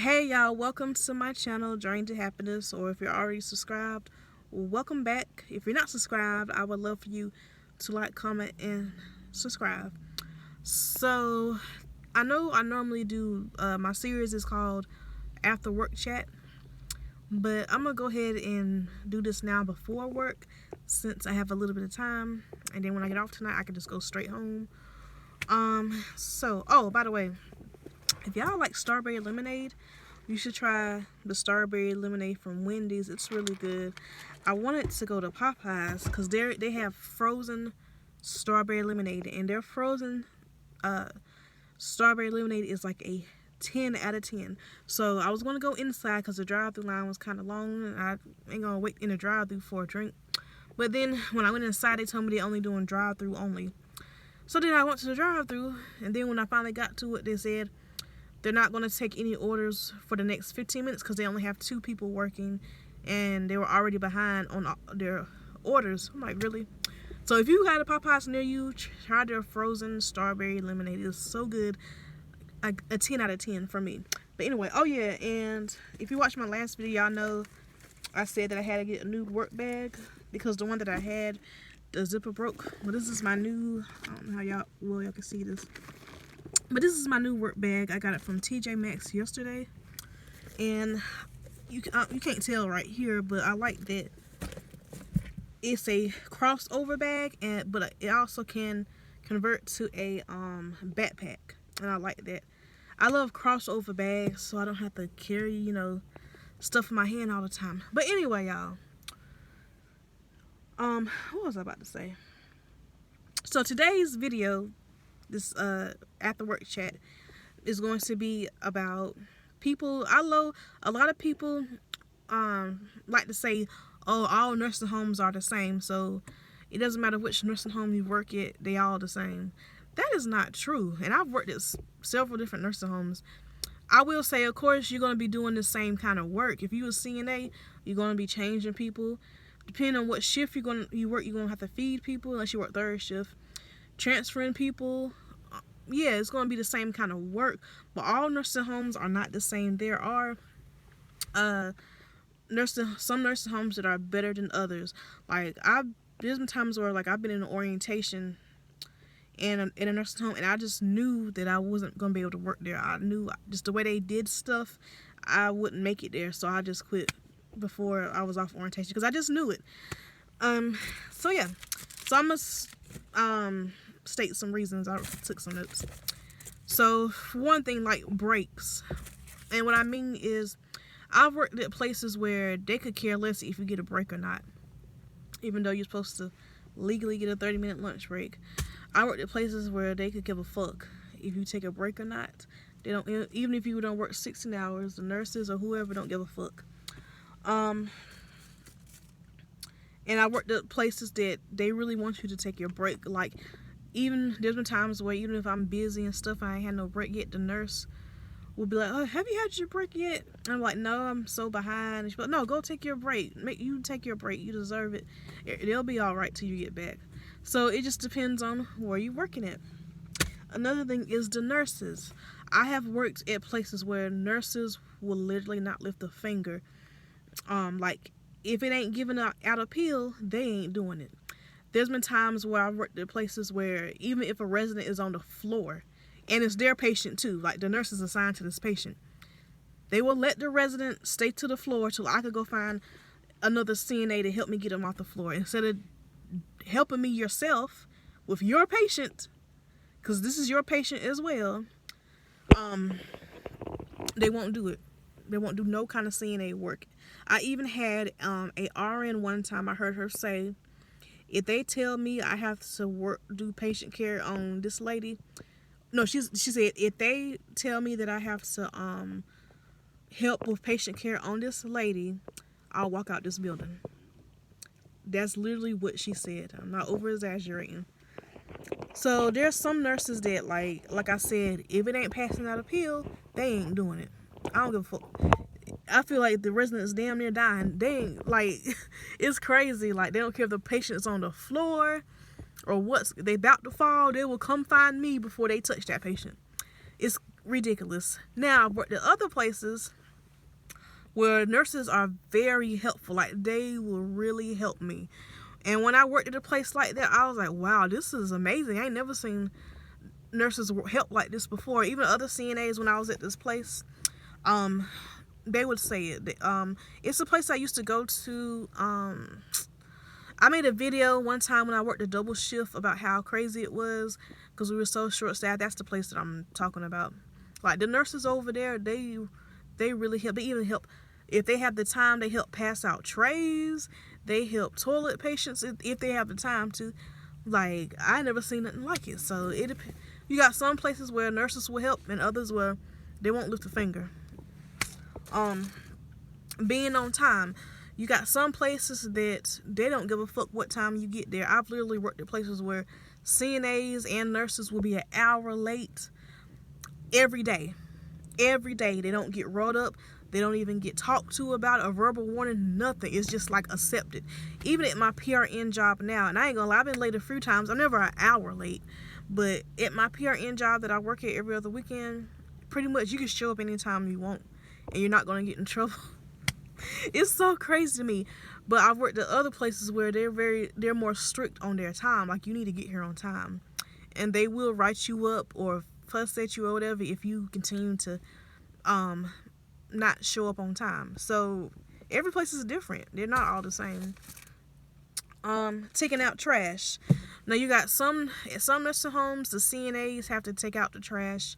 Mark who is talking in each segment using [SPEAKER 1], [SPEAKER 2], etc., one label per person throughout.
[SPEAKER 1] Hey y'all, welcome to my channel, Journey to Happiness, or if you're already subscribed, welcome back. If you're not subscribed, I would love for you to like, comment, and subscribe. So, I know I normally do, my series is called After Work Chat, but I'm going to go ahead and do this now before work since I have a little bit of time, and then when I get off tonight, I can just go straight home. Oh, by the way, if y'all like strawberry lemonade, you should try the strawberry lemonade from Wendy's. It's really good. I wanted to go to Popeyes because they have frozen strawberry lemonade, and their frozen strawberry lemonade is like a 10 out of 10. So I was going to go inside because the drive-thru line was kind of long, and I ain't going to wait in the drive-thru for a drink. But then when I went inside, they told me they're only doing drive-thru only. So then I went to the drive-thru, and then when I finally got to it, they said they're not going to take any orders for the next 15 minutes because they only have 2 people working, and they were already behind on their orders. I'm like, really? So if you got a Popeyes near you, try their frozen strawberry lemonade. It's so good. A 10 out of 10 for me. But anyway, oh yeah, and if you watched my last video, y'all know I said that I had to get a new work bag because the one that I had, the zipper broke. But this is my new, I don't know how y'all can see this. But this is my new work bag. I got it from TJ Maxx yesterday. And you can't tell right here, but I like that it's a crossover bag, but it also can convert to a backpack. And I like that. I love crossover bags, so I don't have to carry, stuff in my hand all the time. But anyway, y'all. What was I about to say? So today's video, this after work chat, is going to be about people. I know a lot of people like to say, oh, all nursing homes are the same, so it doesn't matter which nursing home you work at, they all the same. That is not true, and I've worked at several different nursing homes. I will say, of course, you're going to be doing the same kind of work. If you're a CNA, you're going to be changing people. Depending on what shift you work, you're going to have to feed people, unless you work third shift. Transferring people, yeah, it's going to be the same kind of work, but all nursing homes are not the same. There are some nursing homes that are better than others. Like, there's been times where, like, I've been in an orientation in a nursing home, and I just knew that I wasn't going to be able to work there. I knew just the way they did stuff, I wouldn't make it there, so I just quit before I was off orientation because I just knew it. So yeah, so I must state some reasons. I took some notes. So for one thing, like breaks, and what I mean is I've worked at places where they could care less if you get a break or not, even though you're supposed to legally get a 30-minute lunch break. I worked at places where they could give a fuck if you take a break or not. They don't, even if you don't work 16 hours, the nurses or whoever don't give a fuck. And I worked at places that they really want you to take your break. Like, even there's been times where even if I'm busy and stuff, I ain't had no break yet, the nurse will be like, oh, have you had your break yet? And I'm like, no, I'm so behind. And she's like, no, go take your break. You take your break. You deserve it. They'll be all right till you get back. So it just depends on where you're working at. Another thing is the nurses. I have worked at places where nurses will literally not lift a finger. Like, if it ain't giving out a pill, they ain't doing it. There's been times where I've worked at places where even if a resident is on the floor, and it's their patient too, like the nurse is assigned to this patient, they will let the resident stay to the floor till I could go find another CNA to help me get them off the floor. Instead of helping me yourself with your patient, because this is your patient as well, they won't do it. They won't do no kind of CNA work. I even had a RN one time. I heard her say, if they tell me I have to do patient care on this lady, no, she said, if they tell me that I have to help with patient care on this lady, I'll walk out this building. That's literally what she said. I'm not over exaggerating. So there's some nurses that, like I said, if it ain't passing out a pill, they ain't doing it. I don't give a fuck. I feel like the residents damn near dying. They ain't, like, it's crazy. Like, they don't care if the patient's on the floor or they about to fall. They will come find me before they touch that patient. It's ridiculous. Now, I've worked at other places where nurses are very helpful. Like, they will really help me. And when I worked at a place like that, I was like, wow, this is amazing. I ain't never seen nurses help like this before. Even other CNAs, when I was at this place, they would say it. It's a place I used to go to. I made a video one time when I worked a double shift about how crazy it was because we were so short-staffed. That's the place that I'm talking about. Like, the nurses over there, they really help. They even help, if they have the time, they help pass out trays. They help toilet patients if they have the time to. Like, I never seen nothing like it. So you got some places where nurses will help and others where they won't lift a finger. Being on time. You got some places that they don't give a fuck what time you get there. I've literally worked at places where CNAs and nurses will be an hour late every day. Every day. They don't get rolled up. They don't even get talked to about a verbal warning. Nothing. It's just like accepted. Even at my PRN job now, and I ain't gonna lie, I've been late a few times. I'm never an hour late. But at my PRN job that I work at every other weekend, pretty much you can show up anytime you want and you're not gonna get in trouble. It's so crazy to me. But I've worked at other places where they're more strict on their time. Like, you need to get here on time. And they will write you up or fuss at you or whatever if you continue to not show up on time. So every place is different. They're not all the same. Taking out trash. Now, you got at some nursing homes, the CNAs have to take out the trash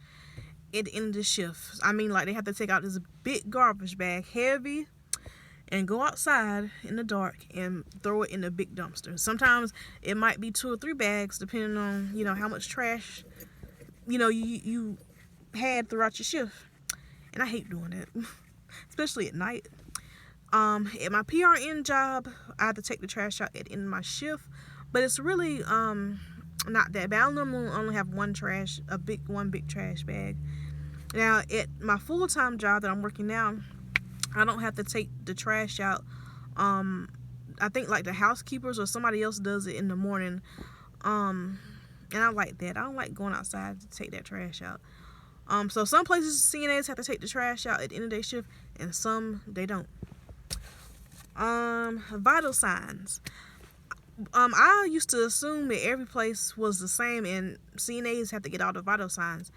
[SPEAKER 1] at the end of the shift. I mean, like, they have to take out this big garbage bag, heavy, and go outside in the dark and throw it in a big dumpster. Sometimes it might be 2 or 3 bags, depending on, how much trash, you had throughout your shift. And I hate doing that, especially at night. At my PRN job, I have to take the trash out at the end of my shift, but it's really not that bad. I normally only have one big trash bag. Now, at my full-time job that I'm working now, I don't have to take the trash out. I think like the housekeepers or somebody else does it in the morning. And I like that. I don't like going outside to take that trash out. So some places CNAs have to take the trash out at the end of their shift, and some they don't. Vital signs. I used to assume that every place was the same and CNAs have to get all the vital signs.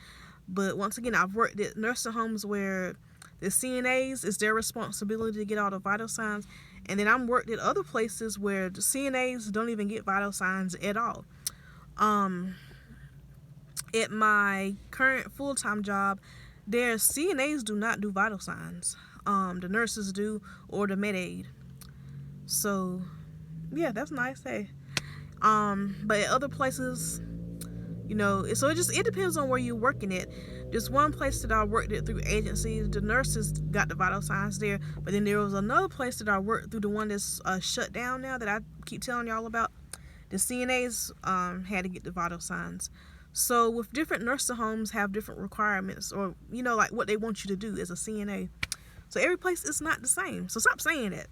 [SPEAKER 1] But once again, I've worked at nursing homes where the CNAs, it's their responsibility to get all the vital signs. And then I'm worked at other places where the CNAs don't even get vital signs at all. At my current full-time job, their CNAs do not do vital signs. The nurses do, or the med aid. So, yeah, that's nice, hey. But at other places, so it depends on where you're working at. There's one place that I worked at through agencies, the nurses got the vital signs there, but then there was another place that I worked through, the one that's shut down now that I keep telling y'all about. The CNAs had to get the vital signs. So with different nursing homes have different requirements, or like what they want you to do as a CNA. So every place is not the same. So stop saying that.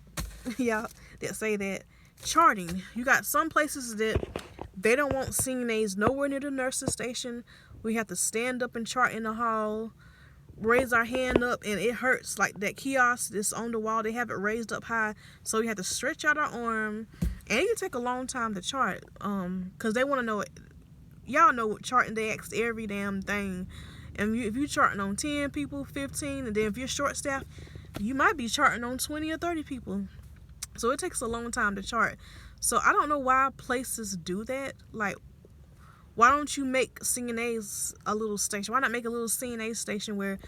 [SPEAKER 1] Y'all that say that. Charting. You got some places that they don't want CNAs nowhere near the nurses station. We have to stand up and chart in the hall, raise our hand up, and it hurts. Like that kiosk that's on the wall, they have it raised up high, so we have to stretch out our arm, and it can take a long time to chart, because they want to know it. Y'all know what charting, they ask every damn thing. And if you're charting on 10 people, 15, and then if you're short staffed, you might be charting on 20 or 30 people. So it takes a long time to chart. So I don't know why places do that. Like, why don't you make CNAs a little station? Why not make a little CNA station where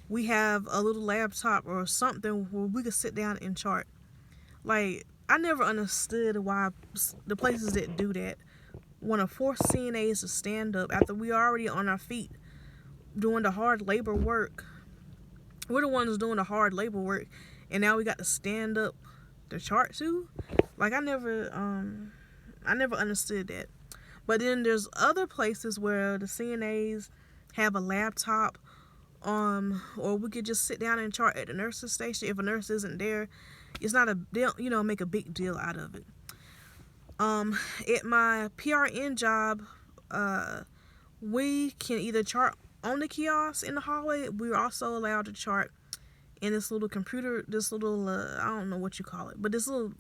[SPEAKER 1] we have a little laptop or something where we could sit down and chart? Like, I never understood why the places that do that want to force CNAs to stand up after we are already on our feet doing the hard labor work. We're the ones doing the hard labor work, and now we got to stand up to chart too. Like, I never understood that. But then there's other places where the CNAs have a laptop, or we could just sit down and chart at the nurse's station. If a nurse isn't there, it's not they don't make a big deal out of it. At my PRN job, we can either chart on the kiosk in the hallway, we were also allowed to chart in this little computer, this little, I don't know what you call it, but this little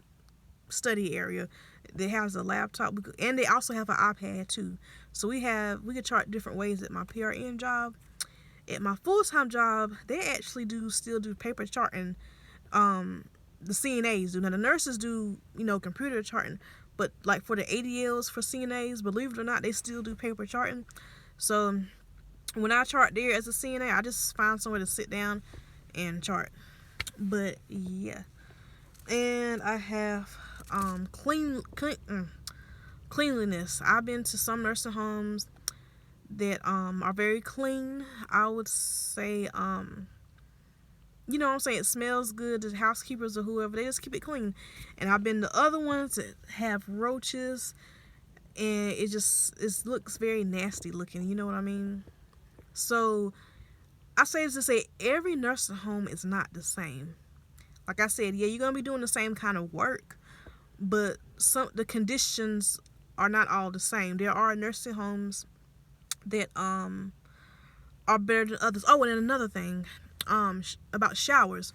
[SPEAKER 1] study area that has a laptop, and they also have an iPad too. So we could chart different ways at my PRN job. At my full-time job, they actually still do paper charting. The CNAs do. Now the nurses do, computer charting, but like for the ADLs for CNAs, believe it or not, they still do paper charting. So when I chart there as a CNA, I just find somewhere to sit down and chart. But yeah, and I have cleanliness. I've been to some nursing homes that are very clean. I would say it smells good. The housekeepers or whoever, they just keep it clean. And I've been to other ones that have roaches, and it looks very nasty looking, you know what I mean? So I say this to say every nursing home is not the same. Like I said, yeah, you're gonna be doing the same kind of work, but the conditions are not all the same. There are nursing homes that are better than others. Oh, and another thing, about showers.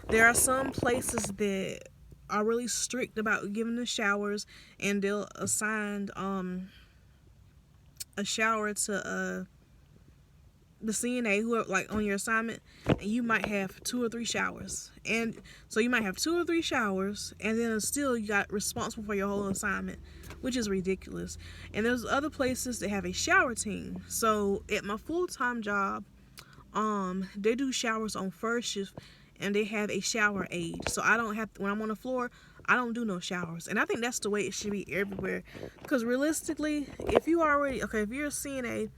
[SPEAKER 1] There are some places that are really strict about giving the showers, and they'll assign a shower to the CNA, who are like on your assignment, and you might have 2 or 3 showers. And so you might have 2 or 3 showers, and then still you got responsible for your whole assignment, which is ridiculous. And there's other places that have a shower team. So at my full-time job, they do showers on first shift, and they have a shower aid. So I don't have, when I'm on the floor, I don't do no showers. And I think that's the way it should be everywhere. Because realistically, if you're a CNA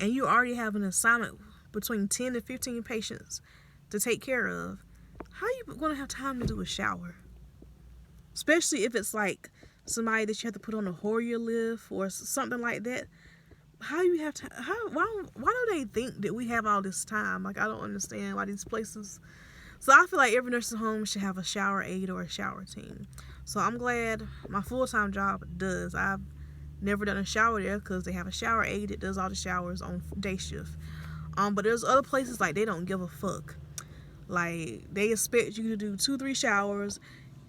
[SPEAKER 1] and you already have an assignment between 10 to 15 patients to take care of, how are you going to have time to do a shower? Especially if it's like somebody that you have to put on a Hoyer lift or something like that. How you have to? Why do they think that we have all this time? Like, I don't understand why these places. So I feel like every nursing home should have a shower aide or a shower team. So I'm glad my full-time job does. I've never done a shower there because they have a shower aide that does all the showers on day shift. But there's other places like they don't give a fuck. Like, they expect you to do 2-3 showers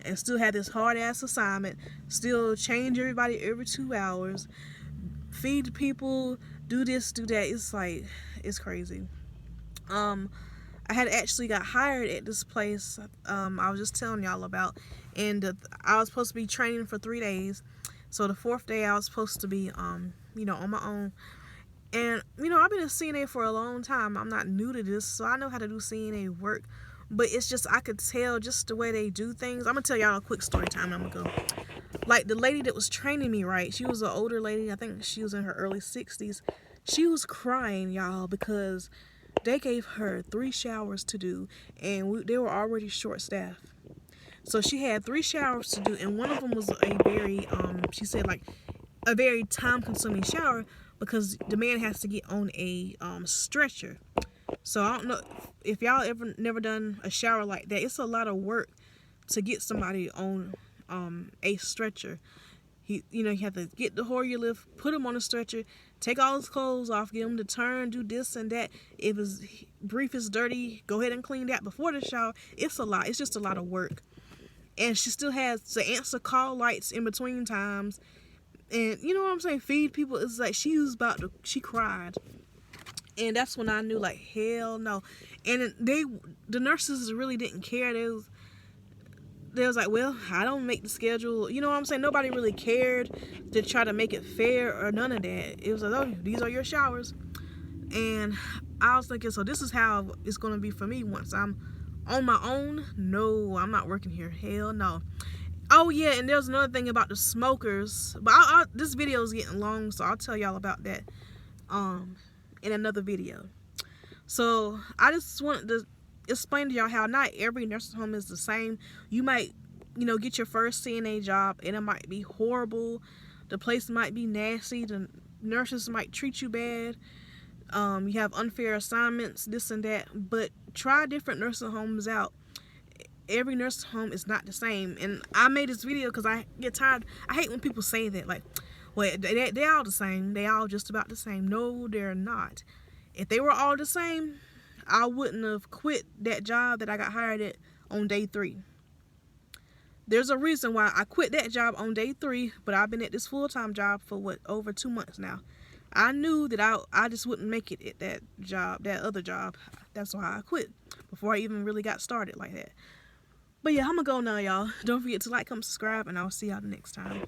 [SPEAKER 1] and still have this hard-ass assignment, still change everybody every 2 hours, feed the people, do this, do that. It's like, it's crazy. I had actually got hired at this place I was just telling y'all about, and I was supposed to be training for 3 days. So the 4th day I was supposed to be on my own. And I've been a CNA for a long time. I'm not new to this, so I know how to do CNA work. But it's just, I could tell just the way they do things. I'm gonna tell y'all a quick story time. I'm gonna go. Like, the lady that was training me, right? She was an older lady. I think she was in her early 60s. She was crying, y'all, because they gave her 3 showers to do, and they were already short-staffed. So she had 3 showers to do, and one of them was a very, she said, like, a very time-consuming shower because the man has to get on a stretcher. So I don't know if y'all ever never done a shower like that. It's a lot of work to get somebody on a stretcher. You have to get the Hoyer lift, put him on a stretcher, take all his clothes off, get him to turn, do this and that. If his brief is dirty, go ahead and clean that before the shower. It's a lot. It's just a lot of work. And she still has to answer call lights in between times. And you know what I'm saying? Feed people. It's like she cried. And that's when I knew, like, hell no. And the nurses really didn't care. They was like, well, I don't make the schedule. You know what I'm saying? Nobody really cared to try to make it fair or none of that. It was like, oh, these are your showers. And I was thinking, so this is how it's going to be for me once I'm on my own. No, I'm not working here. Hell no. Oh, yeah, and there's another thing about the smokers. But this video is getting long, so I'll tell y'all about that in another video. So I just wanted to explain to y'all how not every nursing home is the same. You might, get your first CNA job, and it might be horrible. The place might be nasty. The nurses might treat you bad. You have unfair assignments, this and that. But try different nursing homes out. Every nursing home is not the same. And I made this video because I get tired. I hate when people say that. Like, well, they're all the same. They all just about the same. No, they're not. If they were all the same, I wouldn't have quit that job that I got hired at on day 3. There's a reason why I quit that job on day 3, but I've been at this full-time job for over 2 months now. I knew that I just wouldn't make it at that other job. That's why I quit before I even really got started like that. But yeah, I'm gonna go now, y'all. Don't forget to like, comment, subscribe, and I'll see y'all the next time.